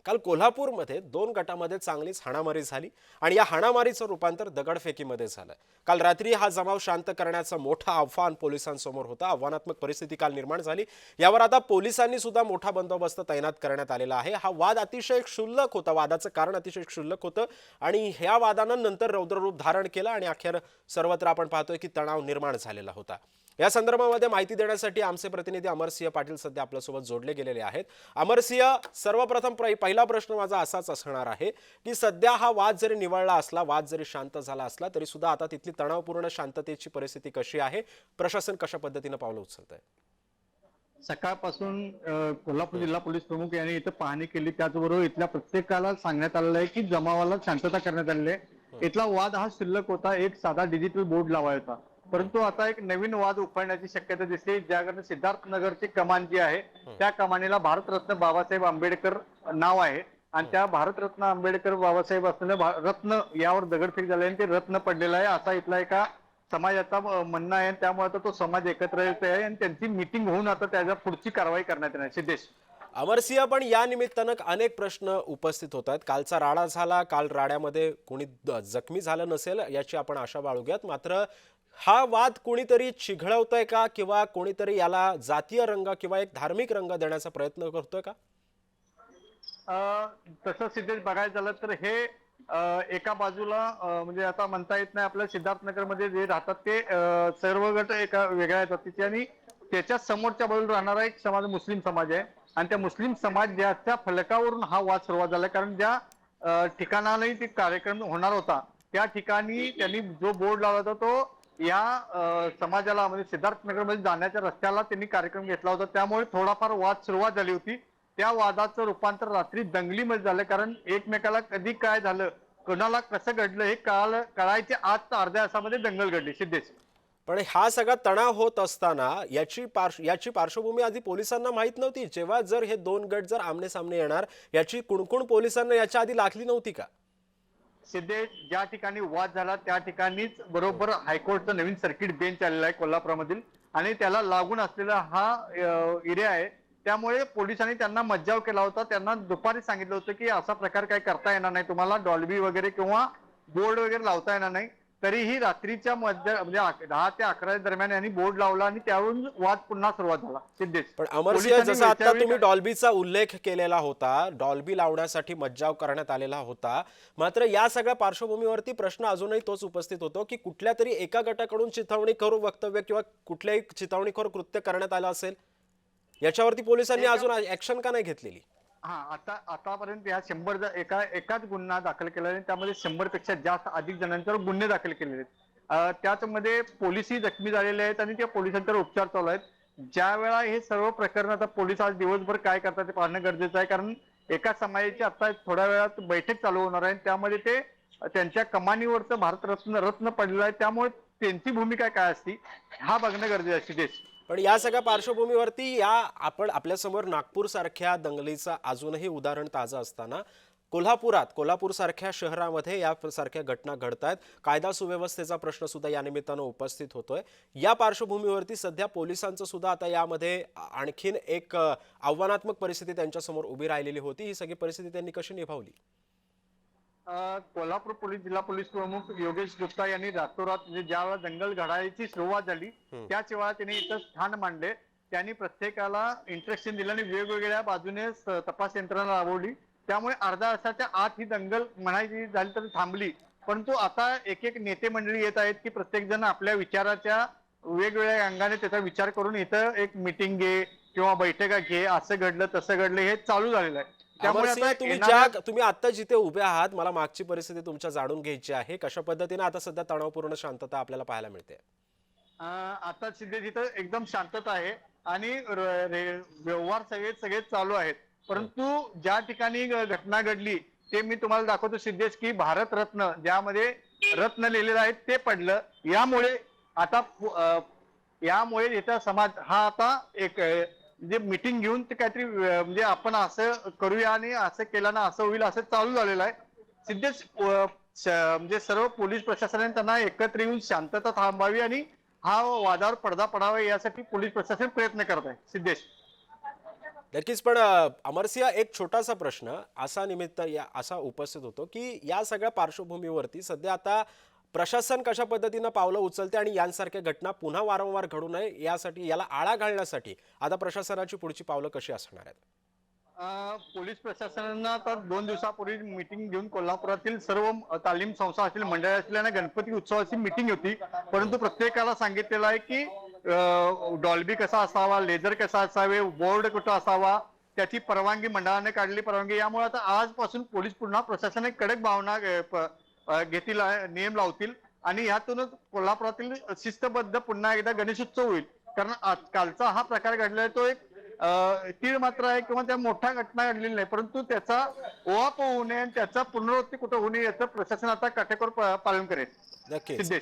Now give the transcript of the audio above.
काल कोल्हापूरमध्ये दोन गटामध्ये चांगलीच हाणामारी झाली आणि या हाणामारीचं रूपांतर दगडफेकीमध्ये झालं। काल रात्री हा जमाव शांत करण्याचं मोठं आव्हान पोलिसांसमोर होतं। आव्हानात्मक परिस्थिती काल निर्माण झाली। यावर आता पोलिसांनी सुद्धा मोठा बंदोबस्त तैनात करण्यात आलेला आहे। हा वाद अतिशय क्षुल्लक होता, वादाचं कारण अतिशय क्षुल्लक होतं आणि ह्या वादानं नंतर रौद्ररूप धारण केलं आणि अखेर सर्वत्र आपण पाहतोय की तणाव निर्माण झालेला होता। या संदर्भामध्ये माहिती देण्यासाठी आमचे प्रतिनिधी अमरसिंह पाटील सध्या आपल्यासोबत जोडले गेलेले आहेत। अमरसिंह, सर्वप्रथम पहिला प्रश्न माझा असाच असणार आहे की सध्या हा वाद जरी निवळला असला, वाद जरी शांत झाला असला तरी सुद्धा आता तिथली तणावपूर्ण शांततेची परिस्थिती कशी आहे, प्रशासन कशा पद्धतीने पावलं उचलत आहे? सकाळपासून कोल्हापूर जिल्हा पोलीस प्रमुख यांनी इथं पाहणी केली। त्याचबरोबर इथल्या प्रत्येकाला सांगण्यात आलेलं आहे की जमावाला शांतता करण्यात आलेली आहे। इथला वाद हा शिल्लक होता, एक साधा डिजिटल बोर्ड लावायचा, परंतु आता एक नवीन वाद उफाळण्याची शक्यता दिसते, ज्याकडे सिद्धार्थ नगरची कमान जी आहे त्या कमानीला भारतरत्न बाबासाहेब आंबेडकर नाव आहे आणि त्या भारतरत्न आंबेडकर बाबासाहेब असलेल्या रत्न यावर दगडफेक झाली आणि ते रत्न पडलेलं आहे असा इथला एका समाजाचा म्हणणं आहे। त्यामुळे आता तो समाज एकत्र येत आहे आणि त्यांची मीटिंग होऊन आता त्याच्या पुढची कारवाई करण्यात येणार। सिद्धेश, अमरसिंह, पण या निमित्तानं अनेक प्रश्न उपस्थित होत आहेत। कालचा राडा झाला, काल राड्यामध्ये कोणी जखमी झालं नसेल याची आपण आशा बाळगूयात, मात्र हा वाद कोणीतरी चिघळवतोय का किंवा कोणीतरी याला जातीय रंग किंवा एक धार्मिक रंग देण्याचा प्रयत्न करतोय का? तसं सिद्धेश बघायला झालं तर हे एका बाजूला म्हणजे आता म्हणता येत नाही, आपल्या सिद्धार्थनगरमध्ये जे राहतात ते सर्व गट एका वेगळ्या जातीचे आणि त्याच्या समोरच्या बाजूला राहणारा एक समाज मुस्लिम समाज आहे आणि त्या मुस्लिम समाज ज्याच्या फलकावरून हा वाद सुरुवात झाला। कारण ज्या ठिकाणालाही ते कार्यक्रम होणार होता त्या ठिकाणी त्यांनी जो बोर्ड लावला होता तो या समाजाला म्हणजे सिद्धार्थनगरमध्ये जाण्याच्या रस्त्याला त्यांनी कार्यक्रम घेतला होता, त्यामुळे थोडाफार वाद सुरुवात झाली होती। त्या वादाचं रूपांतर रात्री दंगलीमध्ये झालं, कारण एकमेकाला कधी काय झालं, कोणाला कसं घडलं हे कळायच्या आज अर्ध्या तासामध्ये दंगल घडली। सिद्धेश, पण हा सगळा तणाव होत असताना याची पार्श्वभूमी आधी पोलिसांना माहित नव्हती? जेव्हा जर हे दोन गट जर आमने सामने येणार याची कुणकुण पोलिसांना याच्या आधी लागली नव्हती का? सिद्धेश, ज्या ठिकाणी वाद झाला त्या ठिकाणीच बरोबर हायकोर्टचं नवीन सर्किट बेंच आलेला आहे कोल्हापुरामधील आणि त्याला लागून असलेला हा एरिया आहे। त्यामुळे पोलिसांनी त्यांना मज्जाव केला होता, त्यांना दुपारी सांगितलं होतं की असा प्रकार काही करता येणार नाही, तुम्हाला डॉल्बी वगैरे किंवा बोर्ड वगैरे लावता येणार नाही। तरीही रात्रीच्या म्हणजे 10 ते 11 दरम्यान यांनी बोर्ड लावला आणि त्यावरून वाद पुन्हा सुरुवात झाला। सिद्धेश, पण अमरसिंह, पोलिसांनी जसा आता वेळच्यावेळी तुम्ही डॉल्बीचा उल्लेख केलेला होता, डॉल्बी लावण्यासाठी मज्जाव करण्यात आलेला होता, मात्र या सगळ्या पार्श्वभूमीवरती प्रश्न अजूनही तोच उपस्थित होतो की कुठल्या तरी एका गटाकडून चिथावणीखोर वक्तव्य किंवा कुठल्याही चिथावणीखोर कृत्य करण्यात आलं असेल, याच्यावरती पोलिसांनी अजून ऍक्शन का नाही घेतलेली? आतापर्यंत या 100 एकाच गुन्हा दाखल केला आहे, त्यामध्ये 100 पेक्षा जास्त अधिक जणांच्यावर गुन्हे दाखल केलेले आहेत। त्यामध्ये पोलिसही जखमी झालेले आहेत आणि त्या पोलिसांच्यावर उपचार चालू आहेत। ज्या वेळा हे सर्व प्रकरण आता पोलीस आज दिवसभर काय करतात ते पाहणं गरजेचं आहे, कारण एका समाजाची आता थोड्या वेळात बैठक चालू होणार आहे, त्यामध्ये ते त्यांच्या कमानीवरचं रत्न पडलेलं आहे, त्यामुळे त्यांची भूमिका काय असती हा बघणं गरजेचं आहे। सिद्धेश, पण या सगळ्या पार्श्वभूमीवरती आपण आपल्यासमोर नागपूर सारख्या दंगलीचं अजूनही उदाहरण ताजं असताना कोल्हापूर सारख्या शहरामध्ये या सारख्या घटना घडतायत, कायदा सुव्यवस्थेचा प्रश्न सुद्धा या निमित्तानं उपस्थित होतोय। या पार्श्वभूमीवरती सध्या पोलिसांचं सुद्धा आता यामध्ये आणखीन एक आव्हानात्मक परिस्थिती त्यांच्यासमोर उभी राहिलेली होती। ही सगळी परिस्थिती त्यांनी कशी निभावली? कोल्हापूर जिल्हा पोलीस प्रमुख योगेश गुप्ता यांनी रातोरात म्हणजे ज्यावेळेला दंगल घडायची सुरुवात झाली त्याच वेळा त्यांनी इथं स्थान मांडले। त्यांनी प्रत्येकाला इंस्ट्रक्शन दिलं आणि वेगवेगळ्या बाजूने तपास यंत्रणा राबवली, त्यामुळे अर्ध्या तासाच्या आत ही दंगल म्हणायची झाली तर थांबली। परंतु आता एक एक नेते मंडळी येत आहेत की प्रत्येक जण आपल्या विचाराच्या वेगवेगळ्या अंगाने त्याचा विचार करून इथं एक मीटिंग घे किंवा बैठका घे, असं घडलं तसं घडलं हे चालू झालेलं आहे। त्यामुळे अमरसिंह, आता तुम्ही आता जिथे उभे आहात, मला मागची परिस्थिती तुमच्या जाणून घ्यायची आहे। कशा पद्धतीने आता सध्या तणावपूर्ण शांतता आपल्याला पाहायला मिळते? आता सिद्धेश इथं एकदम शांतता आहे आणि व्यवहार सगळे चालू आहेत, परंतु ज्या ठिकाणी घटना घडली ते मी तुम्हाला दाखवतो सिद्धेश की भारत रत्न ज्यामध्ये रत्न लिहिलेलं आहे ते पडलं। यामुळे इथं समाज हा आता एक म्हणजे मीटिंग घेऊन ते काहीतरी म्हणजे आपण असं करूया आणि असं केलं ना असं होईल असं चालू झालेलं आहे। सिद्धेश, म्हणजे सर्व पोलीस प्रशासनाने त्यांना एकत्र येऊन शांतता थांबावी आणि हा वादावर पडदा पडावा यासाठी पोलीस प्रशासन प्रयत्न करत आहे। सिद्धेश, नक्कीच. पण अमरसिंह, एक छोटासा प्रश्न असा उपस्थित होतो की या सगळ्या पार्श्वभूमीवरती सध्या आता प्रशासन कशा पद्धतीनं पावलं उचलते आणि यांसारख्या घटना पुन्हा वारंवार घडू नये यासाठी, याला आळा घालण्यासाठी आता प्रशासनाची पुढची पावलं कशी असणार आहेत? पोलीस प्रशासनानं आता 2 दिवसापूर्वी मीटिंग घेऊन कोल्हापुरातील सर्व तालीम संस्था असतील, मंडळे असतील आणि गणपती उत्सवाची मीटिंग होती. परंतु प्रत्येकाला सांगितलेलं आहे की डॉल्बी कसा असावा, लेझर कसा असावे, बोर्ड कुठं असावा, त्याची परवानगी मंडळाने काढली परवानगी. यामुळे आता आजपासून पोलीस पुन्हा प्रशासनाने कडक भावना घेतील, नियम लावतील आणि यातूनच कोल्हापुरातील शिस्तबद्ध पुन्हा एकदा गणेशोत्सव होईल. कारण कालचा हा प्रकार घडलाय तो एक तीळ मात्र आहे किंवा त्या मोठ्या घटना घडलेली नाही, परंतु त्याचा ओहाप होऊ नये आणि त्याचा पुनरावृत्ती कुठं होऊ नये याचं प्रशासन आता काटेकोर पालन करेल. नक्कीच. सिद्धेश.